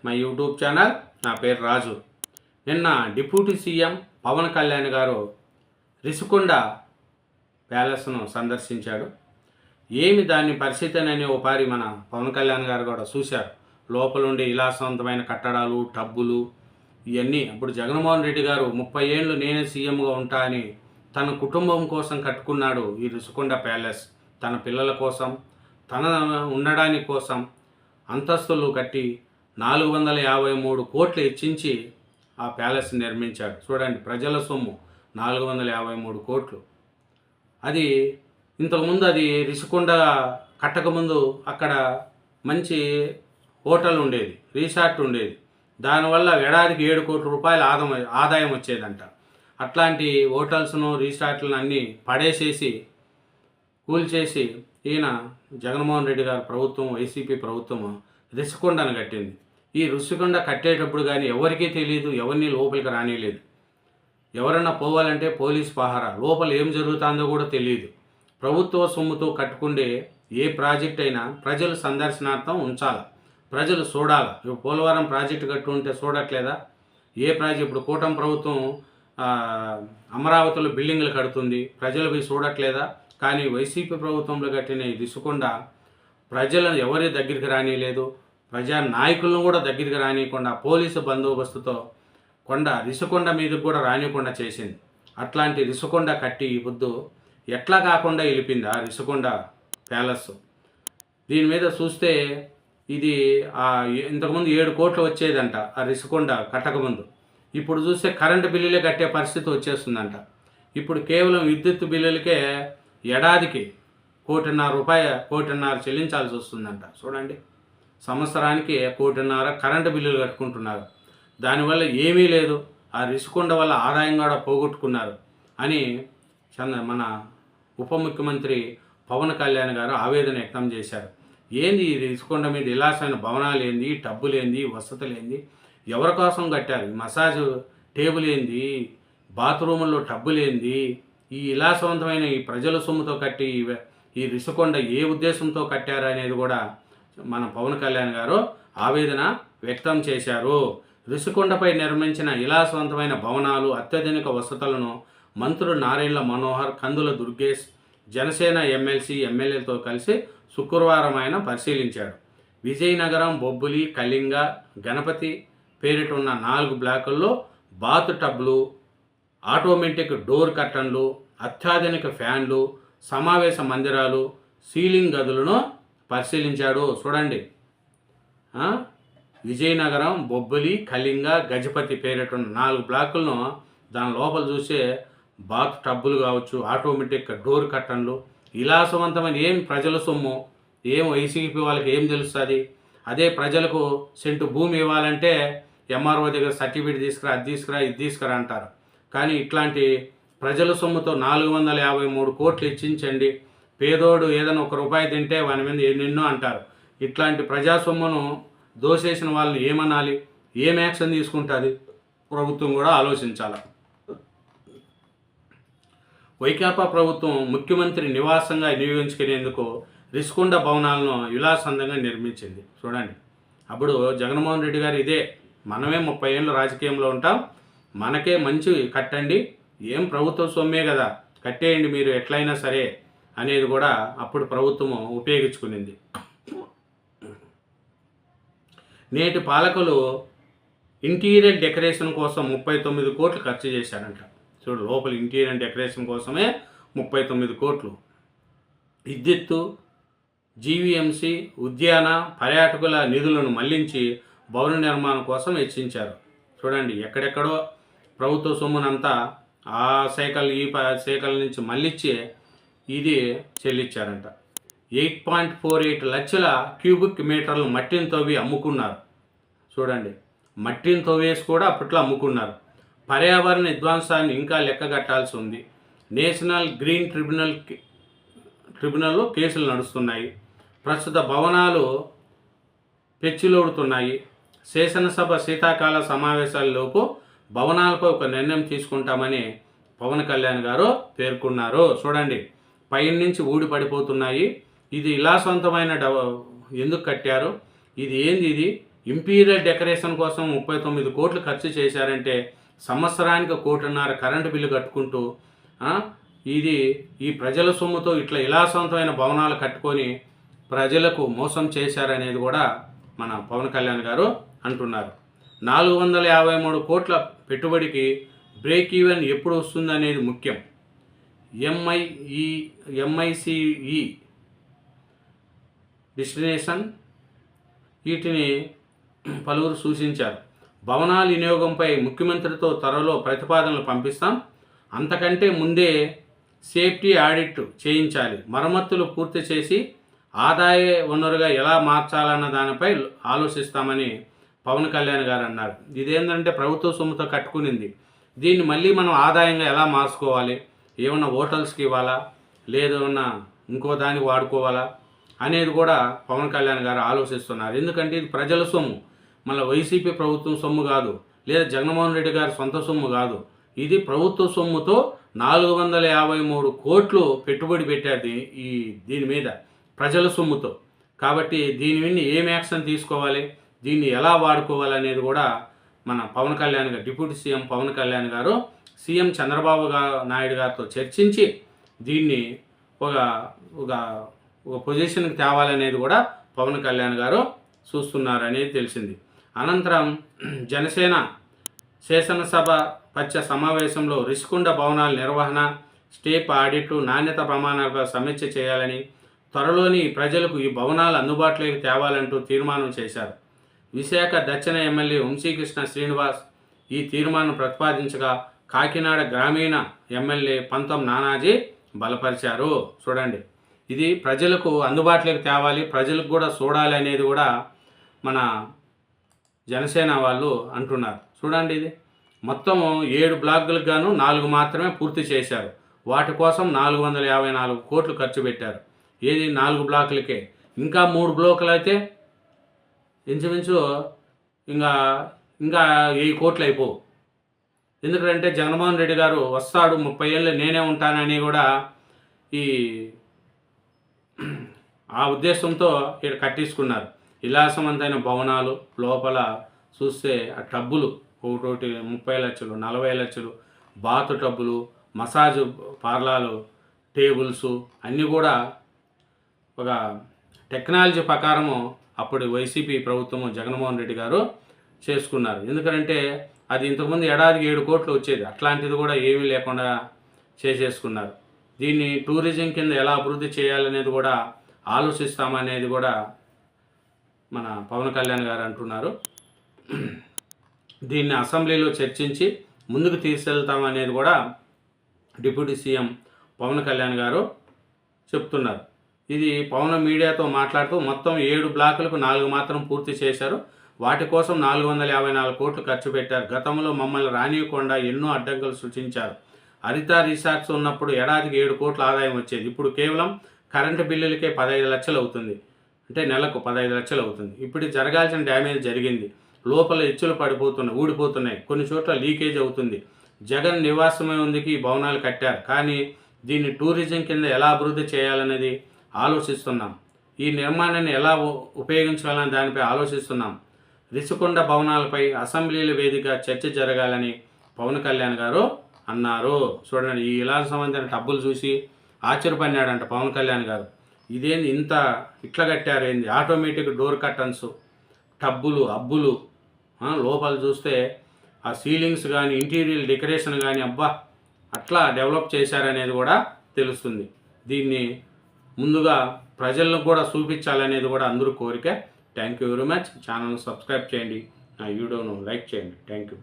My YouTube channel. నా పేరు రాజు. నిన్న డిప్యూటీ సీఎం పవన్ కళ్యాణ్ గారు రిషికొండ ప్యాలెస్ను సందర్శించాడు. ఏమి దాని పరిస్థితి అని ఓపారి మన పవన్ కళ్యాణ్ గారు కూడా చూశారు. లోపలుండే విలాసవంతమైన కట్టడాలు, టబ్బులు ఇవన్నీ. అప్పుడు జగన్మోహన్ రెడ్డి గారు 30 ఏళ్ళు నేనే సీఎంగా ఉంటా అని తన కుటుంబం కోసం కట్టుకున్నాడు ఈ రిషికొండ ప్యాలెస్. తన పిల్లల కోసం, తన ఉండడానికి కోసం అంతస్తులు కట్టి 453 కోట్లు హెచ్చించి ఆ ప్యాలెస్ నిర్మించాడు. చూడండి, ప్రజల సొమ్ము 453 కోట్లు. అది ఇంతకుముందు అది రిషికొండ కట్టకముందు అక్కడ మంచి హోటల్ ఉండేది, రిసార్ట్ ఉండేది. దానివల్ల ఏడాదికి 7 కోట్ల రూపాయల ఆదాయం వచ్చేదంట. అట్లాంటి హోటల్స్ను, రిసార్ట్లను అన్నీ పడేసేసి కూల్చేసి ఈయన జగన్మోహన్ రెడ్డి గారి ప్రభుత్వం, వైసీపీ ప్రభుత్వం రిషికొండను కట్టింది. ఈ రిషికొండ కట్టేటప్పుడు కానీ ఎవరికీ తెలియదు, ఎవరిని లోపలికి రానిలేదు. ఎవరన్నా పోవాలంటే పోలీస్ పహారా, లోపల ఏం జరుగుతుందో కూడా తెలియదు. ప్రభుత్వ సొమ్ముతో కట్టుకుండే ఏ ప్రాజెక్ట్ అయినా ప్రజలు సందర్శనార్థం ఉంచాలి, ప్రజలు చూడాలి. ఇప్పుడు పోలవరం ప్రాజెక్టు కట్టుంటే చూడట్లేదా? ఏ ప్రాజెక్ట్ ఇప్పుడు కూటమి ప్రభుత్వం అమరావతిలో బిల్డింగ్లు కడుతుంది, ప్రజలు పోయి చూడట్లేదా? కానీ వైసీపీ ప్రభుత్వంలో కట్టిన ఈ రిషికొండ ప్రజలను ఎవరి దగ్గరికి రానిలేదు, ప్రజా నాయకులను కూడా దగ్గరికి రానియకుండా పోలీసు బందోబస్తుతో రిషికొండ మీదకి కూడా రానియకుండా చేసింది. అట్లాంటి రిషికొండ కట్టి ఈ పొద్దు ఎట్లా కాకుండా వెళ్ళిపోయింది ఆ రిషికొండ ప్యాలెస్. దీని మీద చూస్తే ఇది ఇంతకుముందు 7 కోట్లు వచ్చేదంట ఆ రిషికొండ కట్టకముందు. ఇప్పుడు చూస్తే కరెంటు బిల్లులే కట్టే పరిస్థితి వచ్చేస్తుందంట. ఇప్పుడు కేవలం విద్యుత్ బిల్లులకే ఏడాదికి 1,50,00,000 1,50,00,000 చెల్లించాల్సి వస్తుందంట. చూడండి, సంవత్సరానికి 1,50,00,000 కరెంటు బిల్లులు కట్టుకుంటున్నారు. దానివల్ల ఏమీ లేదు, ఆ రిషికొండ వల్ల ఆదాయం కూడా పోగొట్టుకున్నారు అని మన ఉప ముఖ్యమంత్రి పవన్ కళ్యాణ్ గారు ఆవేదన వ్యక్తం చేశారు. ఏంది ఈ రిషికొండ మీద విలాసమైన భవనాలు ఏంది, టబ్బులు ఏంది, వసతులు ఏంది, ఎవరి కోసం కట్టారు? మసాజ్ టేబుల్ ఏంది, బాత్రూముల్లో టబ్బులు ఏంది, ఈ విలాసవంతమైన ఈ ప్రజల సొమ్ముతో కట్టి ఈ రిషికొండ ఏ ఉద్దేశంతో కట్టారు అనేది కూడా మన పవన్ కళ్యాణ్ గారు ఆవేదన వ్యక్తం చేశారు. రిషికొండపై నిర్మించిన విలాసవంతమైన భవనాలు, అత్యాధునిక వసతులను మంత్రులు నారాయణ మనోహర్, కందుల దుర్గేష్, జనసేన ఎమ్మెల్యేలతో కలిసి శుక్రవారం ఆయన పరిశీలించాడు. విజయనగరం, బొబ్బులి, కళింగ, గణపతి పేరిట ఉన్న 4 బ్లాకుల్లో బాత్ టబ్లు, ఆటోమేటిక్ డోర్ కర్టన్లు, అత్యాధునిక ఫ్యాన్లు, సమావేశ మందిరాలు, సీలింగ్ గదులను పరిశీలించాడు. చూడండి, విజయనగరం, బొబ్బిలి, కళింగ, గజపతి పేరిట ఉన్న 4 బ్లాకులను దాని లోపల చూసే బాత్ టబ్బులు కావచ్చు, ఆటోమేటిక్ డోర్ కర్టన్లు, విలాసవంతమైన ఏం ప్రజల సొమ్ము, ఏం వైసీపీ వాళ్ళకి ఏం తెలుస్తుంది? అదే ప్రజలకు సెంటు భూమి ఇవ్వాలంటే ఎంఆర్ఓ దగ్గర సర్టిఫికేట్ తీసుకురా, అది తీసుకురా, ఇది తీసుకురా అంటారు. కానీ ఇట్లాంటి ప్రజల సొమ్ముతో 453 కోట్లు హెచ్చించండి, పేదోడు ఏదైనా 1 రూపాయి తింటే వాని మీద ఎన్నెన్నో అంటారు. ఇట్లాంటి ప్రజాసొమ్మును దోసేసిన వాళ్ళని ఏమనాలి, ఏం యాక్షన్ తీసుకుంటుంది ప్రభుత్వం కూడా ఆలోచించాలి. వైకాపా ప్రభుత్వం ముఖ్యమంత్రి నివాసంగా వినియోగించుకునేందుకు రిషికొండ భవనాలను విలాసవంతంగా నిర్మించింది. చూడండి, అప్పుడు జగన్మోహన్ రెడ్డి గారు ఇదే, మనమే 30 ఏళ్ళు రాజకీయంలో ఉంటాం, మనకే మంచి కట్టండి, ఏం ప్రభుత్వ సొమ్మే కదా కట్టేయండి మీరు ఎట్లయినా సరే అనేది కూడా అప్పుడు ప్రభుత్వం ఉపయోగించుకునింది. నేటి పాలకులు ఇంటీరియర్ డెకరేషన్ కోసం 39 కోట్లు ఖర్చు చేశారంట. చూడు, లోపల ఇంటీరియర్ డెకరేషన్ కోసమే 39 కోట్లు. విద్యుత్తు, జీవీఎంసీ, ఉద్యాన, పర్యాటకుల నిధులను మళ్లించి భవన నిర్మాణం కోసం వెచ్చించారు. చూడండి, ఎక్కడెక్కడో ప్రభుత్వ సొమ్మునంతా ఆ శాఖలు ఈ శాఖల నుంచి మళ్ళించి ఇది చెల్లించారంట. 8.48 లక్షల క్యూబిక్ మీటర్లు మట్టిని తవ్వి అమ్ముకున్నారు. చూడండి, మట్టిని తవ్వేసి కూడా అప్పట్లో అమ్ముకున్నారు. పర్యావరణ విధ్వంసాన్ని ఇంకా లెక్క కట్టాల్సి ఉంది. నేషనల్ గ్రీన్ ట్రిబ్యునల్లో కేసులు నడుస్తున్నాయి. ప్రస్తుత భవనాలు పెచ్చిలోడుతున్నాయి. శాసనసభ శీతాకాల సమావేశాలలోపు భవనాలపై ఒక నిర్ణయం తీసుకుంటామని పవన్ కళ్యాణ్ గారు పేర్కొన్నారు. చూడండి, పైనుంచి ఊడి పడిపోతున్నాయి. ఇది విలాసవంతమైన ఎందుకు కట్టారు, ఇది ఏంది, ఇది ఇంటీరియర్ డెకరేషన్ కోసం 39 కోట్లు ఖర్చు చేశారంటే సంవత్సరానికి 1.5 కోట్ల కరెంటు బిల్లు కట్టుకుంటూ ఇది ఈ ప్రజల సొమ్ముతో ఇట్లా విలాసవంతమైన భవనాలు కట్టుకొని ప్రజలకు మోసం చేశారనేది కూడా మన పవన్ కళ్యాణ్ గారు అంటున్నారు. 453 కోట్ల పెట్టుబడికి బ్రేక్ ఈవెన్ ఎప్పుడు వస్తుందనేది ముఖ్యం. ఎంఐసిఈ డెస్టినేషన్ వీటిని పలువురు సూచించారు. భవనాల వినియోగంపై ముఖ్యమంత్రితో త్వరలో ప్రతిపాదనలు పంపిస్తాం. అంతకంటే ముందే సేఫ్టీ ఆడిట్ చేయించాలి. మరమ్మతులు పూర్తి చేసి ఆదాయ వనరుగా ఎలా మార్చాలన్న దానిపై ఆలోచిస్తామని పవన్ కళ్యాణ్ గారు అన్నారు. ఇదేంటంటే ప్రభుత్వ సొమ్ముతో కట్టుకునింది. దీన్ని మళ్ళీ మనం ఆదాయంగా ఎలా మార్చుకోవాలి, ఏమన్నా హోటల్స్కి ఇవ్వాలా లేదన్నా ఇంకో దానికి వాడుకోవాలా అనేది కూడా పవన్ కళ్యాణ్ గారు ఆలోచిస్తున్నారు. ఎందుకంటే ఇది ప్రజల సొమ్ము, మళ్ళీ వైసీపీ ప్రభుత్వం సొమ్ము కాదు, లేదా జగన్మోహన్ రెడ్డి గారి సొంత సొమ్ము కాదు. ఇది ప్రభుత్వ సొమ్ముతో 453 కోట్లు పెట్టుబడి పెట్టారు దీని మీద ప్రజల సొమ్ముతో. కాబట్టి దీని మీద ఏం యాక్షన్ తీసుకోవాలి, దీన్ని ఎలా వాడుకోవాలనేది కూడా మన పవన్ కళ్యాణ్ గారు, డిప్యూటీ సీఎం పవన్ కళ్యాణ్ గారు సీఎం చంద్రబాబు నాయుడు గారితో చర్చించి దీన్ని ఒక పొజిషన్కి తేవాలనేది కూడా పవన్ కళ్యాణ్ గారు చూస్తున్నారు అనేది తెలిసింది. అనంతరం జనసేన శాసనసభ పచ్చ సమావేశంలో రిషికొండ భవనాల నిర్వహణ, స్టేప్ ఆడిట్, నాణ్యత ప్రమాణాలపై సమీక్ష చేయాలని, త్వరలోని ప్రజలకు ఈ భవనాలు అందుబాటులోకి తేవాలంటూ తీర్మానం చేశారు. విశాఖ దక్షిణ ఎమ్మెల్యే వంశీకృష్ణ శ్రీనివాస్ ఈ తీర్మానం ప్రతిపాదించగా కాకినాడ గ్రామీణ ఎమ్మెల్యే పంతం నానాజీ బలపరిచారు. చూడండి, ఇది ప్రజలకు అందుబాటులోకి తేవాలి, ప్రజలకు కూడా చూడాలి అనేది కూడా మన జనసేన వాళ్ళు అంటున్నారు. చూడండి, ఇది మొత్తం 7 బ్లాకులకు గాను 4 మాత్రమే పూర్తి చేశారు. వాటి కోసం 454 కోట్లు ఖర్చు పెట్టారు. ఏది 4 బ్లాకులకే. ఇంకా 3 బ్లాకులు అయితే ఇంచుమించు ఇంకా 1000 కోట్లు అయిపోవు. ఎందుకంటే జగన్మోహన్ రెడ్డి గారు వస్తాడు 30 ఏళ్ళు నేనే ఉంటానని కూడా ఆ ఉద్దేశంతో ఇక్కడ కట్టించుకున్నారు. విలాసవంతమైన భవనాలు లోపల చూస్తే ఆ టబ్బులు ఒకటి 30 లక్షలు 40 లక్షలు, బాతు టబ్బులు, మసాజ్ పార్లాలు, టేబుల్స్ అన్నీ కూడా ఒక టెక్నాలజీ ప్రకారము అప్పుడు వైసీపీ ప్రభుత్వము జగన్మోహన్ రెడ్డి గారు చేసుకున్నారు. ఎందుకంటే అది ఇంతకుముందు ఏడాదికి 7 కోట్లు వచ్చేది, అట్లాంటిది కూడా ఏమీ లేకుండా చేసేసుకున్నారు. దీన్ని టూరిజం కింద ఎలా అభివృద్ధి చేయాలనేది కూడా ఆలోచిస్తామనేది కూడా మన పవన్ కళ్యాణ్ గారు అంటున్నారు. దీన్ని అసెంబ్లీలో చర్చించి ముందుకు తీసుకెళ్తామనేది కూడా డిప్యూటీ సీఎం పవన్ కళ్యాణ్ గారు చెప్తున్నారు. ఇది పవన్ మీడియాతో మాట్లాడుతూ మొత్తం 7 బ్లాకులకు 4 మాత్రం పూర్తి చేశారు. వాటి కోసం 454 కోట్లు ఖర్చు పెట్టారు. గతంలో మమ్మల్ని రానియకుండా ఎన్నో అడ్డంకులు సృష్టించారు. హరిత రిసార్ట్స్ ఉన్నప్పుడు ఏడాదికి 7 కోట్ల ఆదాయం వచ్చేది. ఇప్పుడు కేవలం కరెంటు బిల్లులకే 15 లక్షలు అవుతుంది. అంటే నెలకు 15 లక్షలు అవుతుంది. ఇప్పుడు జరగాల్సిన డ్యామేజ్ జరిగింది. లోపల ఎచ్చులు పడిపోతున్నాయి, ఊడిపోతున్నాయి, కొన్ని చోట్ల లీకేజ్ అవుతుంది. జగన్ నివాసమే ఉందికి ఈ భవనాలు కట్టారు, కానీ దీన్ని టూరిజం కింద ఎలా అభివృద్ధి చేయాలనేది ఆలోచిస్తున్నాం. ఈ నిర్మాణాన్ని ఎలా ఉపయోగించాలని దానిపై ఆలోచిస్తున్నాం. రిషికొండ భవనాలపై అసెంబ్లీల వేదిక చర్చ జరగాలని పవన్ కళ్యాణ్ గారు అన్నారు. చూడండి, ఈ ఇలా సంబంధించిన టబ్బులు చూసి ఆశ్చర్యపడినాడంట పవన్ కళ్యాణ్ గారు. ఇదేంది ఇంత ఇట్లా కట్టారేంది, ఆటోమేటిక్ డోర్ కర్టన్స్, టబ్బులు, అబ్బులు, లోపల చూస్తే ఆ సీలింగ్స్ కానీ ఇంటీరియర్ డెకరేషన్ కానీ అబ్బా అట్లా డెవలప్ చేశారనేది కూడా తెలుస్తుంది. దీన్ని ముందుగా ప్రజలకు కూడా చూపించాలనేది కూడా అందరూ కోరిక. Thank you very much. ఛానల్ను సబ్స్క్రైబ్ చేయండి, నా వీడియోను లైక్ చేయండి. Thank you.